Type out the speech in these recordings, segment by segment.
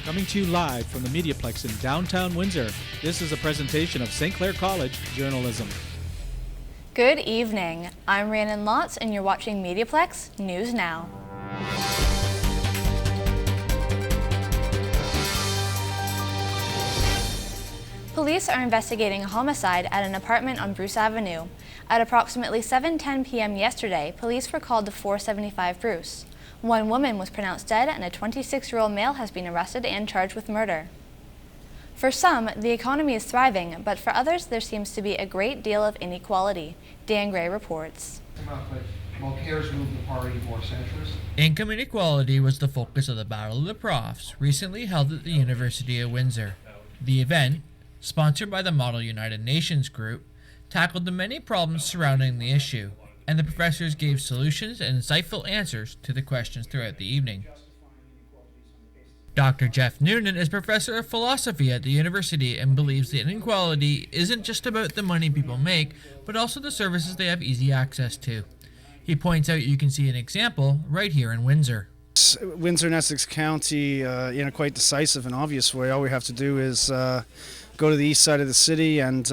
Coming to you live from the MediaPlex in downtown Windsor, this is a presentation of St. Clair College Journalism. Good evening. I'm Rhiannon Lotz and you're watching MediaPlex News Now. Police are investigating a homicide at an apartment on Bruce Avenue. At approximately 7:10 p.m. yesterday, police were called to 475 Bruce. One woman was pronounced dead and a 26-year-old male has been arrested and charged with murder. For some, the economy is thriving, but for others there seems to be a great deal of inequality. Dan Gray reports. Income inequality was the focus of the Battle of the Profs, recently held at the University of Windsor. The event, sponsored by the Model United Nations Group, tackled the many problems surrounding the issue, and the professors gave solutions and insightful answers to the questions throughout the evening. Dr. Jeff Noonan is professor of philosophy at the university and believes that inequality isn't just about the money people make, but also the services they have easy access to. He points out you can see an example right here in Windsor. Windsor and Essex County, in a quite decisive and obvious way, all we have to do is go to the east side of the city and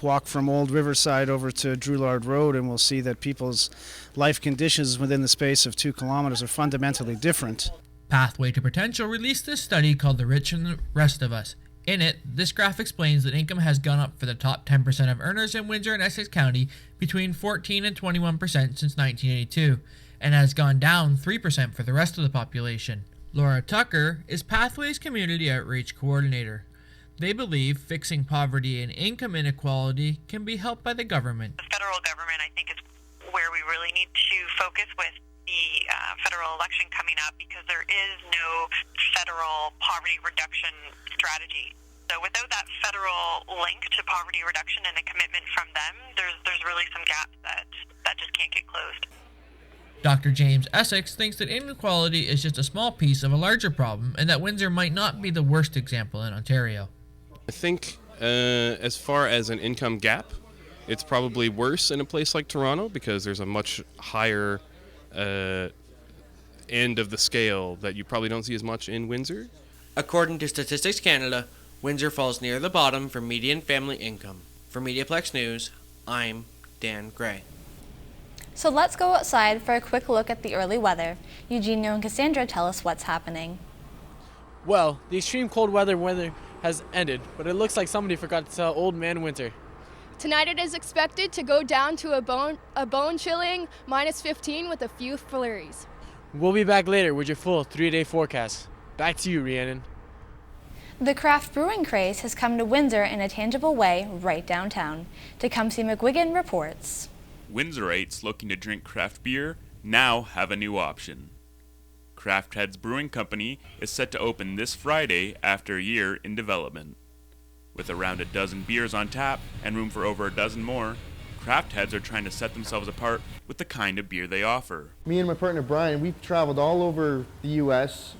walk from Old Riverside over to Drulard Road, and we'll see that people's life conditions within the space of 2 kilometers are fundamentally different. Pathway to Potential released this study called The Rich and the Rest of Us. In it, this graph explains that income has gone up for the top 10% of earners in Windsor and Essex County between 14 and 21% since 1982, and has gone down 3% for the rest of the population. Laura Tucker is Pathway's Community Outreach Coordinator. They believe fixing poverty and income inequality can be helped by the government. The federal government, I think, is where we really need to focus with the federal election coming up, because there is no federal poverty reduction strategy. So without that federal link to poverty reduction and a commitment from them, there's really some gaps that just can't get closed. Dr. James Essex thinks that inequality is just a small piece of a larger problem and that Windsor might not be the worst example in Ontario. I think as far as an income gap, it's probably worse in a place like Toronto because there's a much higher end of the scale that you probably don't see as much in Windsor. According to Statistics Canada, Windsor falls near the bottom for median family income. For MediaPlex News, I'm Dan Gray. So let's go outside for a quick look at the early weather. Eugenio and Cassandra tell us what's happening. Well, the extreme cold weather has ended, but it looks like somebody forgot to tell Old Man Winter. Tonight it is expected to go down to a bone-chilling -15 with a few flurries. We'll be back later with your full 3-day forecast. Back to you, Rhiannon. The craft brewing craze has come to Windsor in a tangible way right downtown. Tecumseh McGuigan reports. Windsorites looking to drink craft beer now have a new option. Craft Heads Brewing Company is set to open this Friday after a year in development. With around a dozen beers on tap and room for over a dozen more, Craft Heads are trying to set themselves apart with the kind of beer they offer. Me and my partner Brian, we've traveled all over the U.S.,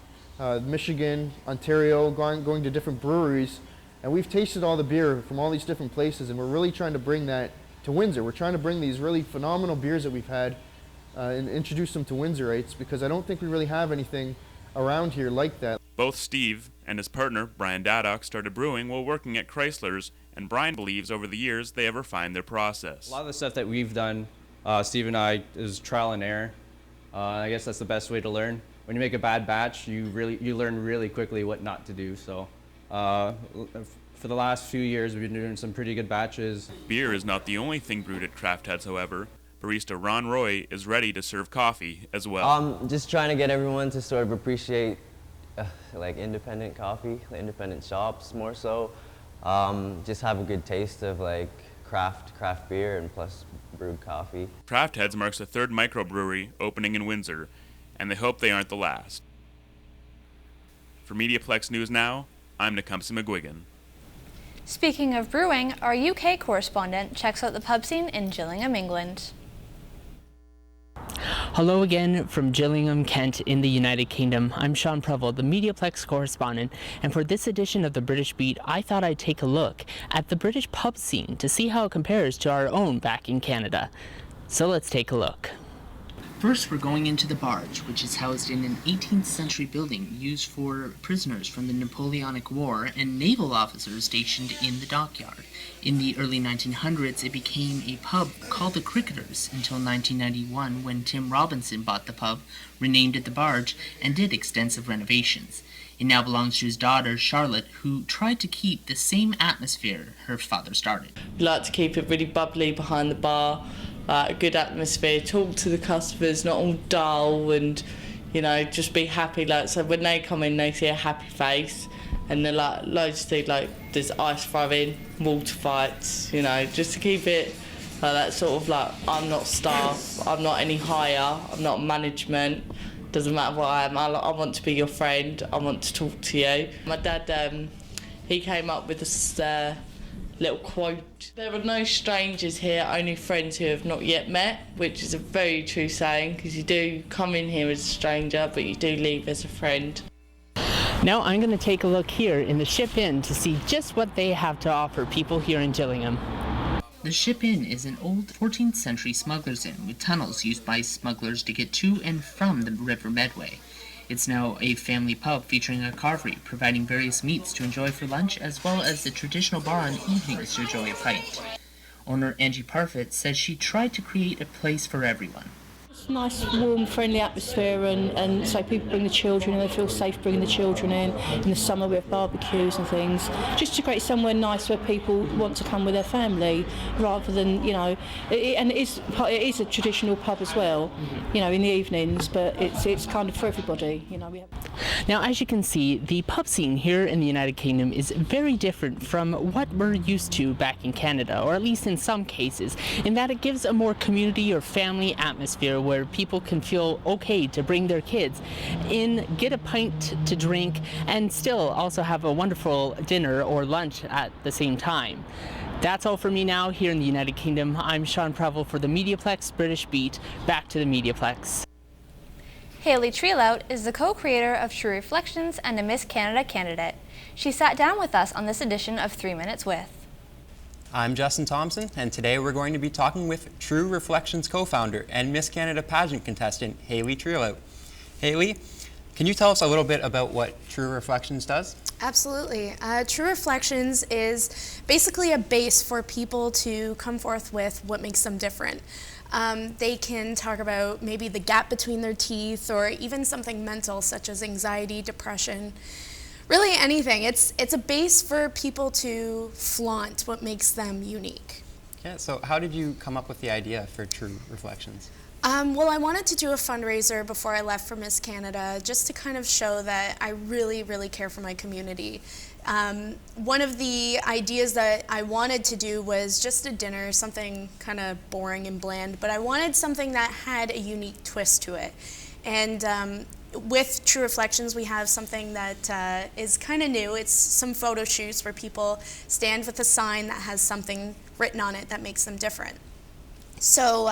Michigan, Ontario, going to different breweries, and we've tasted all the beer from all these different places, and we're really trying to bring that to Windsor. We're trying to bring these really phenomenal beers that we've had and introduce them to Windsorites, because I don't think we really have anything around here like that. Both Steve and his partner, Brian Daddock, started brewing while working at Chrysler's, and Brian believes over the years they have refined their process. A lot of the stuff that we've done, Steve and I, is trial and error. I guess that's the best way to learn. When you make a bad batch, you learn really quickly what not to do. So for the last few years, we've been doing some pretty good batches. Beer is not the only thing brewed at Craft Heads, however. Barista Ron Roy is ready to serve coffee as well. Just trying to get everyone to sort of appreciate like independent coffee, independent shops more so. Just have a good taste of like craft beer and plus brewed coffee. Craft Heads marks the third microbrewery opening in Windsor, and they hope they aren't the last. For MediaPlex News Now, I'm Tecumseh McGuigan. Speaking of brewing, our UK correspondent checks out the pub scene in Gillingham, England. Hello again from Gillingham, Kent in the United Kingdom. I'm Sean Prevost, the MediaPlex correspondent, and for this edition of the British Beat, I thought I'd take a look at the British pub scene to see how it compares to our own back in Canada. So let's take a look. First, we're going into the barge, which is housed in an 18th century building used for prisoners from the Napoleonic War and naval officers stationed in the dockyard. In the early 1900s, it became a pub called the Cricketers until 1991, when Tim Robinson bought the pub, renamed it the Barge, and did extensive renovations. It now belongs to his daughter, Charlotte, who tried to keep the same atmosphere her father started. We like to keep it really bubbly behind the bar, a good atmosphere, talk to the customers, not all dull, and just be happy. So when they come in, they see a happy face, and they're like loads to do, like there's ice throwing, water fights, just to keep it like that sort of like, I'm not staff, I'm not any higher, I'm not management. Doesn't matter what I am. I want to be your friend. I want to talk to you. My dad, he came up with this little quote. There are no strangers here, only friends who have not yet met, which is a very true saying, because you do come in here as a stranger, but you do leave as a friend. Now I'm going to take a look here in the Ship Inn to see just what they have to offer people here in Gillingham. The Ship Inn is an old 14th century smuggler's inn with tunnels used by smugglers to get to and from the River Medway. It's now a family pub featuring a carvery, providing various meats to enjoy for lunch, as well as the traditional bar on evenings to enjoy a pint. Owner Angie Parfit says she tried to create a place for everyone. Nice, warm, friendly atmosphere, and so people bring the children and they feel safe bringing the children in. In the summer we have barbecues and things, just to create somewhere nice where people want to come with their family rather than, and it is a traditional pub as well, in the evenings, but it's kind of for everybody. Now, as you can see, the pub scene here in the United Kingdom is very different from what we're used to back in Canada, or at least in some cases, in that it gives a more community or family atmosphere where people can feel okay to bring their kids in, get a pint to drink, and still also have a wonderful dinner or lunch at the same time. That's all for me now here in the United Kingdom. I'm Sean Prevel for the MediaPlex British Beat. Back to the MediaPlex. Haley Treelout is the co-creator of True Reflections and a Miss Canada candidate. She sat down with us on this edition of 3 Minutes With. I'm Justin Thompson, and today we're going to be talking with True Reflections co-founder and Miss Canada pageant contestant, Haley Treelout. Haley, can you tell us a little bit about what True Reflections does? Absolutely. True Reflections is basically a base for people to come forth with what makes them different. They can talk about maybe the gap between their teeth, or even something mental such as anxiety, depression, really anything. It's a base for people to flaunt what makes them unique. Yeah, so how did you come up with the idea for True Reflections? Well, I wanted to do a fundraiser before I left for Miss Canada, just to kind of show that I really, really care for my community. One of the ideas that I wanted to do was just a dinner, something kind of boring and bland, but I wanted something that had a unique twist to it. And with True Reflections, we have something that is kind of new. It's some photo shoots where people stand with a sign that has something written on it that makes them different. So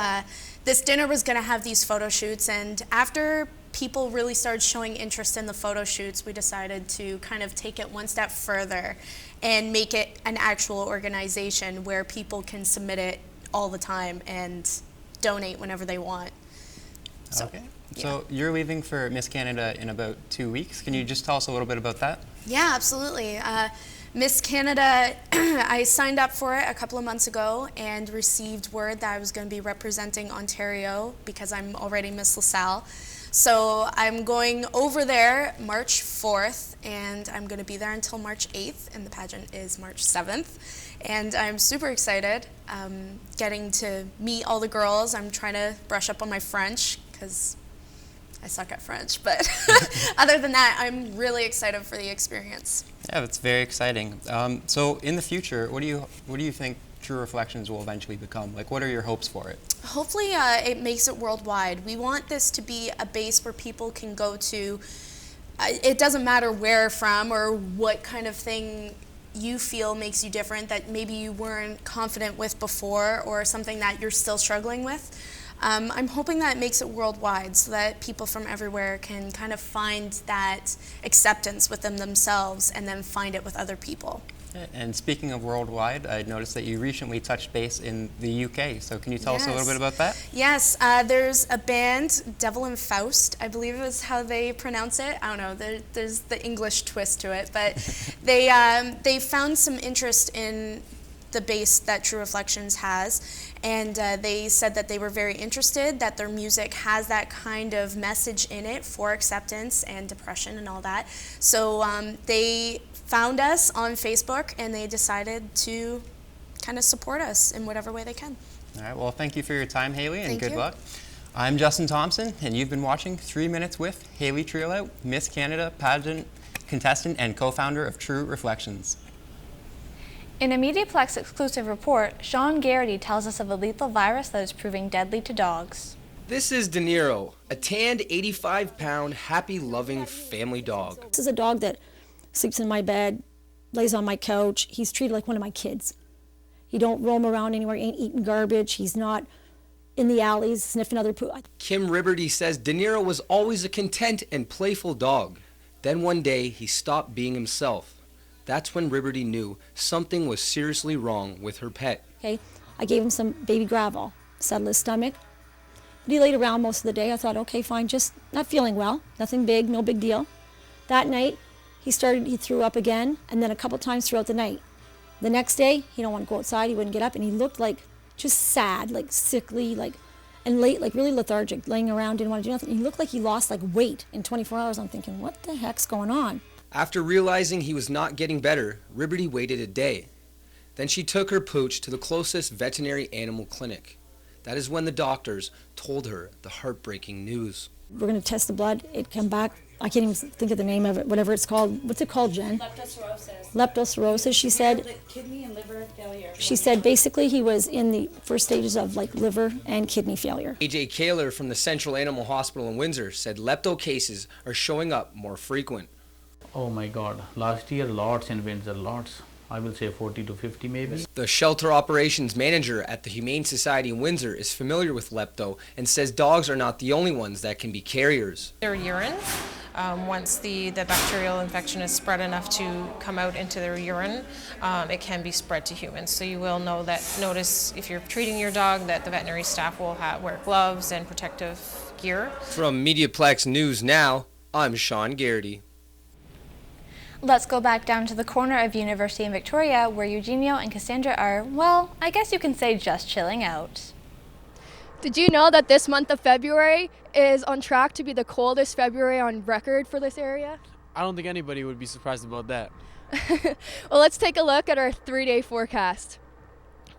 this dinner was going to have these photo shoots, and after people really started showing interest in the photo shoots, we decided to kind of take it one step further and make it an actual organization where people can submit it all the time and donate whenever they want. So, okay. So you're leaving for Miss Canada in about 2 weeks. Can you just tell us a little bit about that? Yeah, absolutely. Miss Canada, I signed up for it a couple of months ago and received word that I was going to be representing Ontario because I'm already Miss LaSalle. So I'm going over there March 4th, and I'm going to be there until March 8th, and the pageant is March 7th. And I'm super excited getting to meet all the girls. I'm trying to brush up on my French because I suck at French, but other than that, I'm really excited for the experience. Yeah, that's very exciting. So in the future, what do you think True Reflections will eventually become? Like, what are your hopes for it? Hopefully it makes it worldwide. We want this to be a base where people can go to. It doesn't matter where from or what kind of thing you feel makes you different that maybe you weren't confident with before, or something that you're still struggling with. I'm hoping that it makes it worldwide so that people from everywhere can kind of find that acceptance within themselves and then find it with other people. Okay. And speaking of worldwide, I noticed that you recently touched base in the UK. So can you tell us a little bit about that? Yes, there's a band, Devil and Faust, I believe is how they pronounce it. I don't know, there's the English twist to it, but they found some interest in the base that True Reflections has, and they said that they were very interested, that their music has that kind of message in it for acceptance and depression and all that. So they found us on Facebook, and they decided to kind of support us in whatever way they can. All right, well, thank you for your time, Haley, and Thank good you. luck. I'm Justin Thompson, and you've been watching 3 Minutes with Haley Truelout, Miss Canada pageant contestant and co-founder of True Reflections. In a MediaPlex exclusive report, Sean Garrity tells us of a lethal virus that is proving deadly to dogs. This is De Niro, a tanned 85-pound, happy-loving family dog. This is a dog that sleeps in my bed, lays on my couch. He's treated like one of my kids. He don't roam around anywhere, ain't eating garbage. He's not in the alleys sniffing other poo. Kim Ribberty says De Niro was always a content and playful dog. Then one day, he stopped being himself. That's when Ribberty knew something was seriously wrong with her pet. Okay, I gave him some baby gravel, settled his stomach. But he laid around most of the day. I thought, okay, fine, just not feeling well. Nothing big, no big deal. That night, he threw up again, and then a couple times throughout the night. The next day, he don't want to go outside, he wouldn't get up, and he looked like just sad, like sickly, and late, like really lethargic, laying around, didn't want to do nothing. He looked like he lost like weight in 24 hours. I'm thinking, what the heck's going on? After realizing he was not getting better, Ribberty waited a day. Then she took her pooch to the closest veterinary animal clinic. That is when the doctors told her the heartbreaking news. We're going to test the blood. It came back. I can't even think of the name of it, whatever it's called. What's it called, Jen? Leptocirrhosis. Leptocirrhosis, she said. Kidney and liver failure. She said basically he was in the first stages of like liver and kidney failure. A.J. Kaler from the Central Animal Hospital in Windsor said lepto cases are showing up more frequent. Oh my God, last year lots in Windsor, lots. I will say 40 to 50 maybe. The shelter operations manager at the Humane Society in Windsor is familiar with lepto and says dogs are not the only ones that can be carriers. Their urine, once the bacterial infection is spread enough to come out into their urine, it can be spread to humans. So you will notice if you're treating your dog that the veterinary staff will wear gloves and protective gear. From MediaPlex News Now, I'm Sean Garrity. Let's go back down to the corner of University in Victoria where Eugenio and Cassandra are, well, I guess you can say just chilling out. Did you know that this month of February is on track to be the coldest February on record for this area? I don't think anybody would be surprised about that. Well, let's take a look at our 3-day forecast.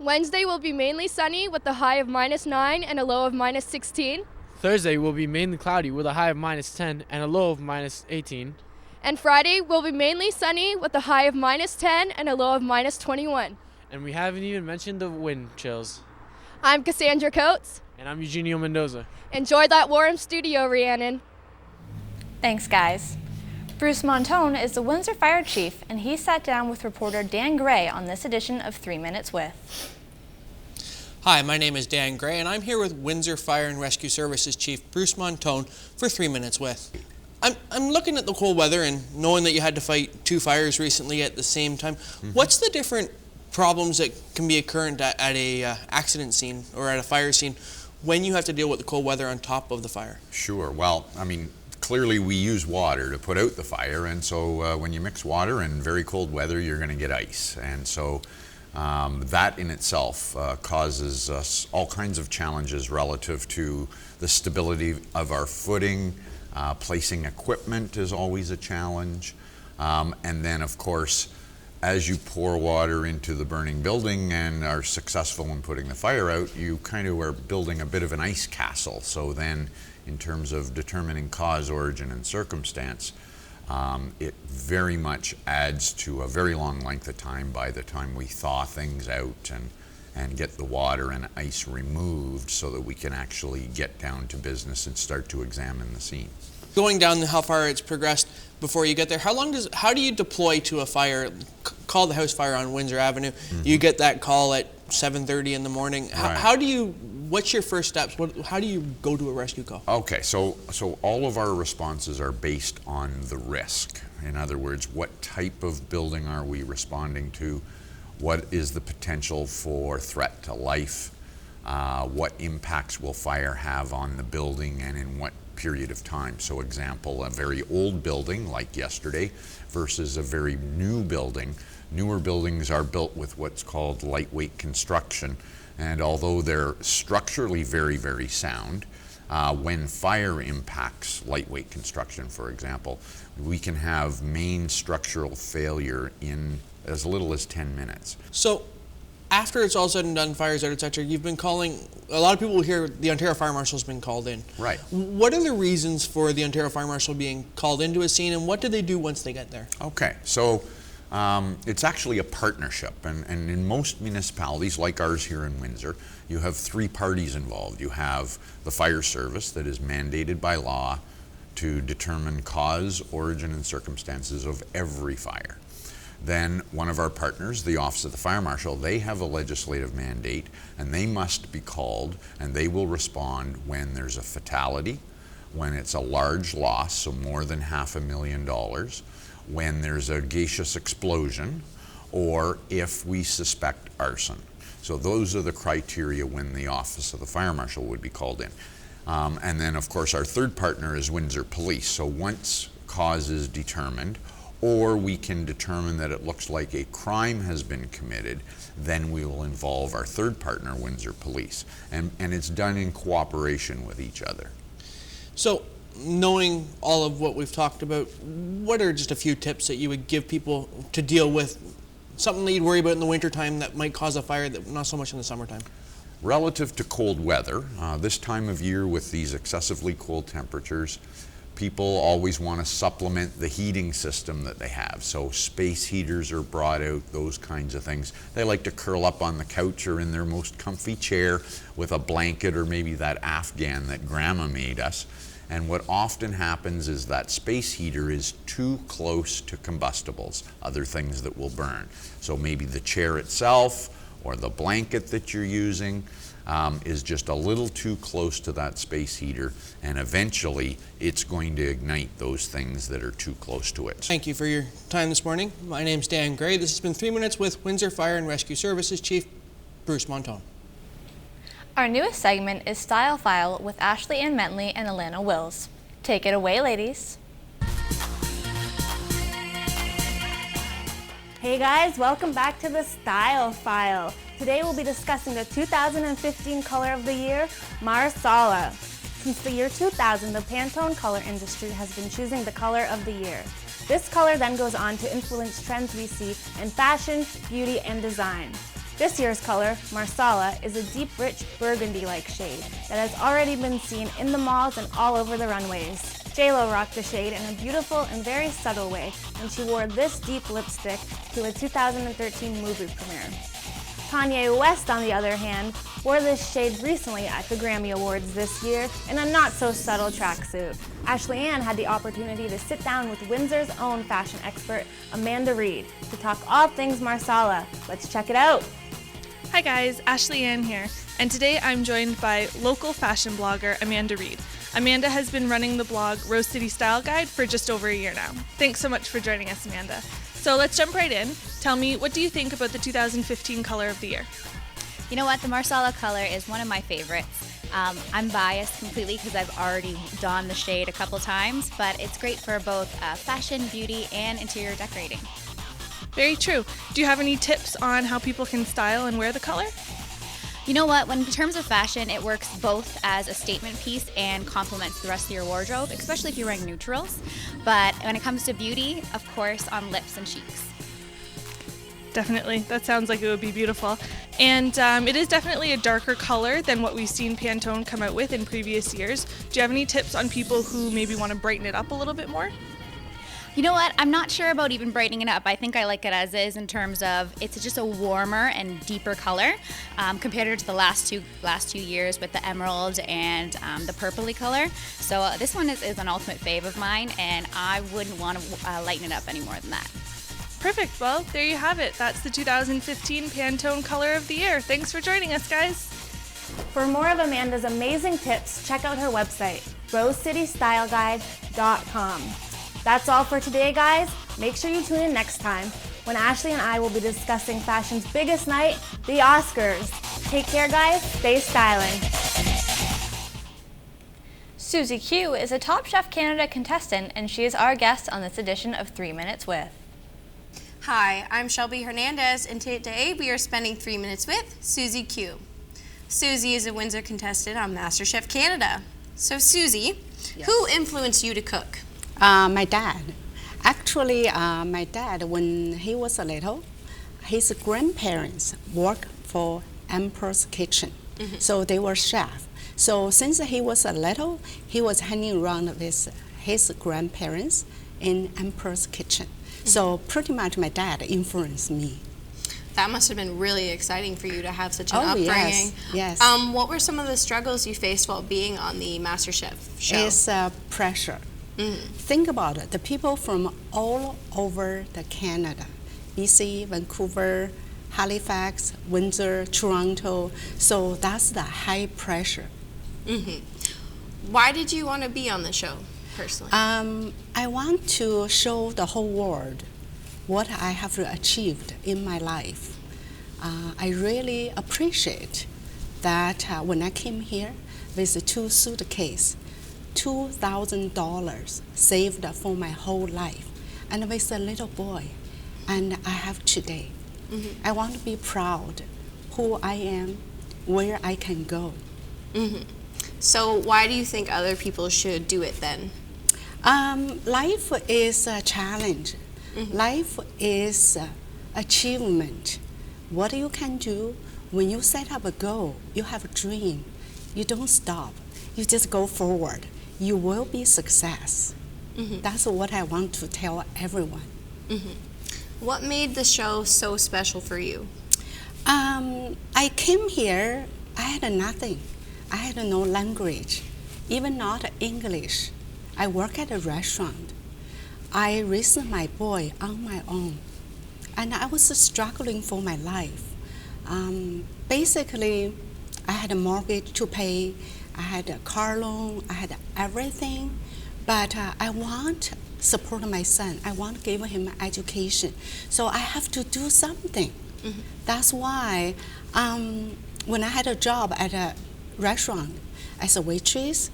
Wednesday will be mainly sunny with a high of -9 and a low of -16. Thursday will be mainly cloudy with a high of -10 and a low of -18. And Friday will be mainly sunny with a high of -10 and a low of -21. And we haven't even mentioned the wind chills. I'm Cassandra Coates. And I'm Eugenio Mendoza. Enjoy that warm studio, Rhiannon. Thanks, guys. Bruce Montone is the Windsor Fire Chief, and he sat down with reporter Dan Gray on this edition of 3 Minutes With. Hi, my name is Dan Gray, and I'm here with Windsor Fire and Rescue Services Chief Bruce Montone for 3 Minutes With. I'm looking at the cold weather and knowing that you had to fight 2 fires recently at the same time. What's the different problems that can be occurring at a accident scene or at a fire scene when you have to deal with the cold weather on top of the fire? Sure. Well, I mean, clearly we use water to put out the fire, and so when you mix water in very cold weather, you're going to get ice. And so that in itself causes us all kinds of challenges relative to the stability of our footing. Placing equipment is always a challenge. And then, of course, as you pour water into the burning building and are successful in putting the fire out, you kind of are building a bit of an ice castle. So then, in terms of determining cause, origin, and circumstance, it very much adds to a very long length of time by the time we thaw things out and get the water and ice removed so that we can actually get down to business and start to examine the scene. Going down how far it's progressed before you get there, how do you deploy to a fire? call the house fire on Windsor Avenue. You get that call at 7:30 in the morning. Right. What's your first steps? How do you go to a rescue call? Okay, so all of our responses are based on the risk. In other words, what type of building are we responding to? What is the potential for threat to life? What impacts will fire have on the building and in what period of time? So example, a very old building like yesterday versus a very new building. Newer buildings are built with what's called lightweight construction, and although they're structurally very, very sound, when fire impacts lightweight construction, for example, we can have main structural failure in as little as 10 minutes. So after it's all said and done, fires out, etc., you've been calling, a lot of people will hear the Ontario Fire Marshal's been called in. Right. What are the reasons for the Ontario Fire Marshal being called into a scene, and what do they do once they get there? Okay, so it's actually a partnership, and in most municipalities like ours here in Windsor, you have three parties involved. You have the fire service that is mandated by law to determine cause, origin, and circumstances of every fire. Then one of our partners, the Office of the Fire Marshal, they have a legislative mandate, and they must be called, and they will respond when there's a fatality, when it's a large loss, so more than $500,000, when there's a gaseous explosion, or if we suspect arson. So those are the criteria when the Office of the Fire Marshal would be called in. And then, of course, our third partner is Windsor Police. So once cause is determined, or we can determine that it looks like a crime has been committed, then we will involve our third partner, Windsor Police. And it's done in cooperation with each other. So, knowing all of what we've talked about, what are just a few tips that you would give people to deal with something that you'd worry about in the wintertime that might cause a fire, that not so much in the summertime? Relative to cold weather, this time of year with these excessively cold temperatures, people always want to supplement the heating system that they have. So space heaters are brought out, those kinds of things. They like to curl up on the couch or in their most comfy chair with a blanket or maybe that Afghan that Grandma made us. And what often happens is that space heater is too close to combustibles, other things that will burn. So maybe the chair itself or the blanket that you're using is just a little too close to that space heater, and eventually it's going to ignite those things that are too close to it. Thank you for your time this morning. My name's Dan Gray. This has been 3 Minutes with Windsor Fire and Rescue Services Chief Bruce Montone. Our newest segment is Style File with Ashley Ann Mentley and Alana Wills. Take it away, ladies. Hey guys, welcome back to the Style File. Today we'll be discussing the 2015 color of the year, Marsala. Since the year 2000, the Pantone color industry has been choosing the color of the year. This color then goes on to influence trends we see in fashion, beauty, and design. This year's color, Marsala, is a deep, rich burgundy-like shade that has already been seen in the malls and all over the runways. J-Lo rocked the shade in a beautiful and very subtle way when she wore this deep lipstick to a 2013 movie premiere. Kanye West, on the other hand, wore this shade recently at the Grammy Awards this year in a not-so-subtle tracksuit. Ashley Ann had the opportunity to sit down with Windsor's own fashion expert, Amanda Reed, to talk all things Marsala. Let's check it out. Hi guys, Ashley Ann here, and today I'm joined by local fashion blogger Amanda Reed. Amanda has been running the blog Rose City Style Guide for just over a year now. Thanks so much for joining us, Amanda. So let's jump right in. Tell me, what do you think about the 2015 color of the year? You know what, the Marsala color is one of my favorites. I'm biased completely because I've already donned the shade a couple times, but it's great for both fashion, beauty, and interior decorating. Very true. Do you have any tips on how people can style and wear the color? You know what, in terms of fashion, it works both as a statement piece and complements the rest of your wardrobe, especially if you're wearing neutrals. But when it comes to beauty, of course, on lips and cheeks. Definitely. That sounds like it would be beautiful. And it is definitely a darker color than what we've seen Pantone come out with in previous years. Do you have any tips on people who maybe want to brighten it up a little bit more? You know what, I'm not sure about even brightening it up. I think I like it as is in terms of it's just a warmer and deeper color compared to the last two years with the emerald and the purpley color. So this one is an ultimate fave of mine, and I wouldn't want to lighten it up any more than that. Perfect. Well, there you have it. That's the 2015 Pantone Color of the Year. Thanks for joining us, guys. For more of Amanda's amazing tips, check out her website, rosecitystyleguide.com. That's all for today, guys. Make sure you tune in next time when Ashley and I will be discussing fashion's biggest night, the Oscars. Take care, guys. Stay styling. Susie Q is a Top Chef Canada contestant, and she is our guest on this edition of 3 Minutes With. Hi, I'm Shelby Hernandez, and today we are spending 3 minutes with Susie Q. Susie is a Windsor contestant on MasterChef Canada. So Susie, who influenced you to cook? My dad. Actually, my dad, when he was little, his grandparents worked for Emperor's Kitchen. So they were chefs. So since he was little, he was hanging around with his grandparents in Emperor's Kitchen. So pretty much my dad influenced me. That must have been really exciting for you to have such an upbringing. Yes. What were some of the struggles you faced while being on the MasterChef show? It's pressure. Think about it. The people from all over the Canada, BC, Vancouver, Halifax, Windsor, Toronto. So that's the high pressure. Why did you want to be on the show, personally? I want to show the whole world what I have achieved in my life. I really appreciate that when I came here with 2 suitcases, $2,000 saved for my whole life, and with a little boy, and I have today. I want to be proud who I am, where I can go. So why do you think other people should do it then? Life is a challenge. Life is achievement. What you can do when you set up a goal, you have a dream, you don't stop, you just go forward. You will be success. That's what I want to tell everyone. What made the show so special for you? I came here, I had nothing. I had no language, even not English. I work at a restaurant. I raised my boy on my own, and I was struggling for my life. Basically, I had a mortgage to pay, I had a car loan, I had everything, but I want to support my son. I want to give him education, so I have to do something. That's why when I had a job at a restaurant as a waitress,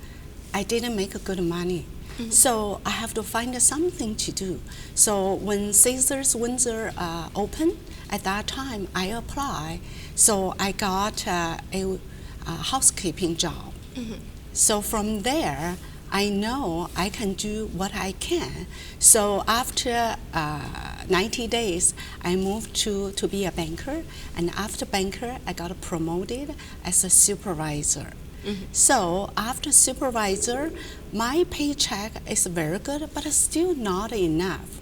I didn't make good money. So I have to find something to do. So when Caesars Windsor opened, at that time I applied. So I got a housekeeping job. So from there, I know I can do what I can. So after 90 days, I moved to be a banker. And after banker, I got promoted as a supervisor. So after supervisor, my paycheck is very good, but still not enough.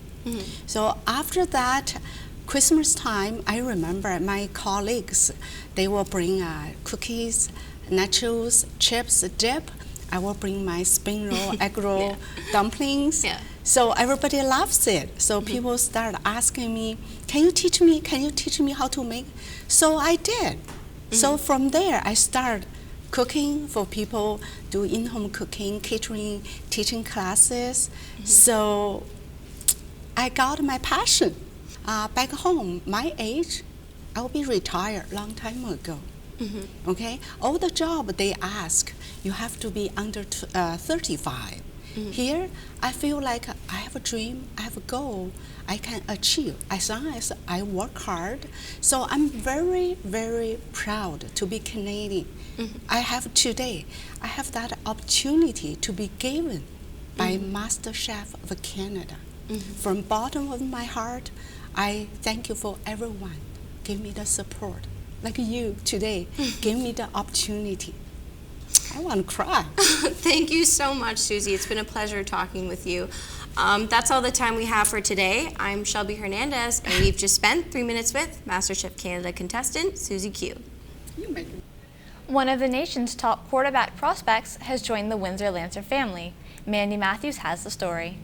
So after that, Christmas time, I remember my colleagues, they will bring cookies, nachos, chips, dip. I will bring my spring roll, egg roll, dumplings. So everybody loves it. So people start asking me, can you teach me how to make? So I did. So from there, I started cooking for people, do in-home cooking, catering, teaching classes. So I got my passion. Back home, my age, I'll be retired long time ago. Okay, all the job they ask, you have to be under 35. Here, I feel like I have a dream, I have a goal, I can achieve as long as I work hard. So I'm very, very proud to be Canadian. I have today, I have that opportunity to be given by MasterChef of Canada. From bottom of my heart, I thank you for everyone. Give me the support. Like you today, give me the opportunity. I want to cry. Thank you so much, Susie. It's been a pleasure talking with you. That's all the time we have for today. I'm Shelby Hernandez, and we've just spent 3 minutes with MasterChef Canada contestant Susie Q. One of the nation's top quarterback prospects has joined the Windsor Lancer family. Mandy Matthews has the story.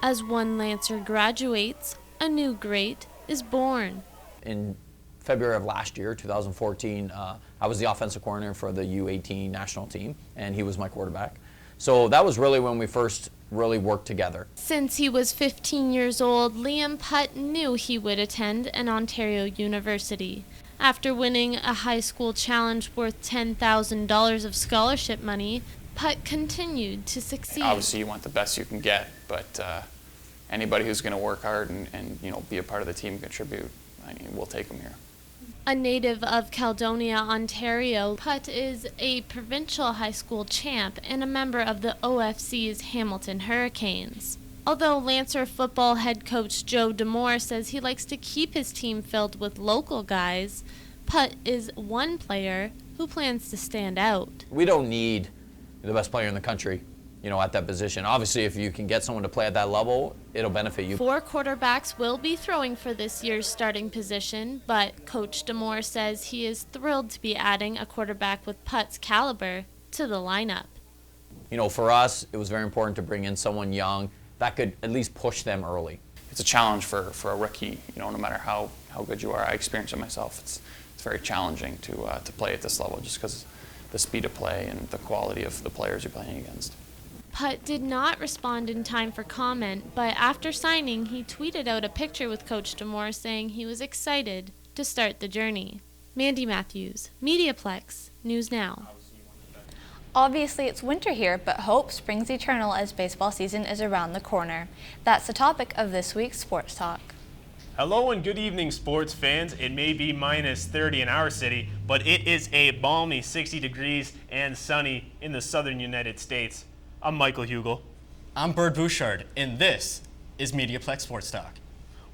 As one Lancer graduates, a new great is born. In February of last year, 2014, I was the offensive coordinator for the U18 national team, and he was my quarterback. So that was really when we first really worked together. Since he was 15 years old, Liam Putt knew he would attend an Ontario university. After winning a high school challenge worth $10,000 of scholarship money, Putt continued to succeed. Obviously, you want the best you can get, but anybody who's going to work hard and be a part of the team and contribute, we'll take them here. A native of Caledonia, Ontario, Putt is a provincial high school champ and a member of the OFC's Hamilton Hurricanes. Although Lancer football head coach Joe Demore says he likes to keep his team filled with local guys, Putt is one player who plans to stand out. We don't need the best player in the country, at that position. Obviously, if you can get someone to play at that level, it'll benefit you. 4 quarterbacks will be throwing for this year's starting position, but Coach Demore says he is thrilled to be adding a quarterback with Putt's caliber to the lineup. For us, it was very important to bring in someone young that could at least push them early. It's a challenge for a rookie, no matter how good you are. I experienced it myself. It's very challenging to play at this level just because the speed of play and the quality of the players you're playing against. Putt did not respond in time for comment, but after signing, he tweeted out a picture with Coach Demore saying he was excited to start the journey. Mandy Matthews, MediaPlex News Now. Obviously, it's winter here, but hope springs eternal as baseball season is around the corner. That's the topic of this week's Sports Talk. Hello and good evening, sports fans. It may be minus 30 in our city, but it is a balmy 60 degrees and sunny in the southern United States. I'm Michael Hugel. I'm Bird Bouchard, and this is MediaPlex Sports Talk.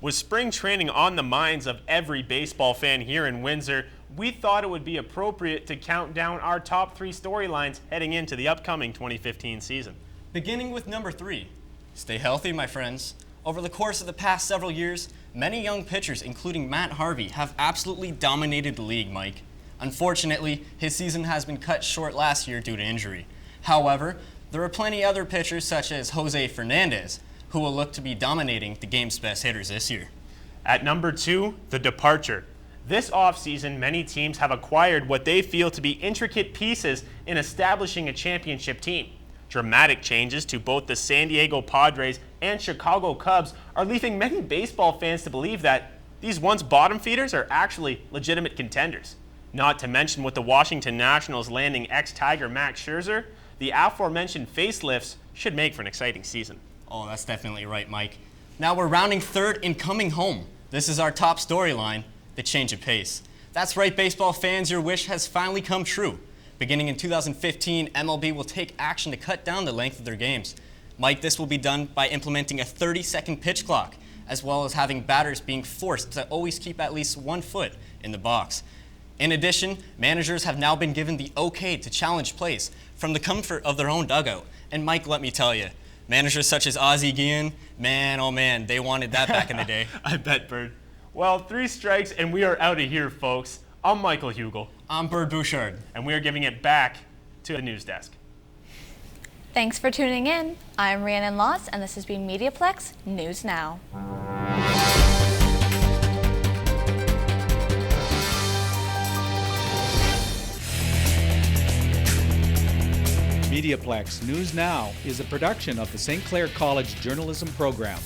With spring training on the minds of every baseball fan here in Windsor, we thought it would be appropriate to count down our top 3 storylines heading into the upcoming 2015 season. Beginning with number 3, stay healthy, my friends. Over the course of the past several years, many young pitchers, including Matt Harvey, have absolutely dominated the league, Mike. Unfortunately, his season has been cut short last year due to injury. However, there are plenty other pitchers such as Jose Fernandez, who will look to be dominating the game's best hitters this year. At number 2, the departure. This offseason, many teams have acquired what they feel to be intricate pieces in establishing a championship team. Dramatic changes to both the San Diego Padres and Chicago Cubs are leaving many baseball fans to believe that these once bottom feeders are actually legitimate contenders. Not to mention with the Washington Nationals landing ex-Tiger Max Scherzer, the aforementioned facelifts should make for an exciting season. Oh, that's definitely right, Mike. Now we're rounding third and coming home. This is our top storyline, the change of pace. That's right, baseball fans, your wish has finally come true. Beginning in 2015, MLB will take action to cut down the length of their games. Mike, this will be done by implementing a 30-second pitch clock, as well as having batters being forced to always keep at least 1 foot in the box. In addition, managers have now been given the okay to challenge plays from the comfort of their own dugout. And Mike, let me tell you, managers such as Ozzie Guillen, man, oh man, they wanted that back in the day. I bet, Bird. Well, 3 strikes and we are out of here, folks. I'm Michael Hugel. I'm Bird Bouchard. And we are giving it back to the news desk. Thanks for tuning in. I'm Rhiannon Loss, and this has been MediaPlex News Now. MediaPlex News Now is a production of the St. Clair College Journalism Program.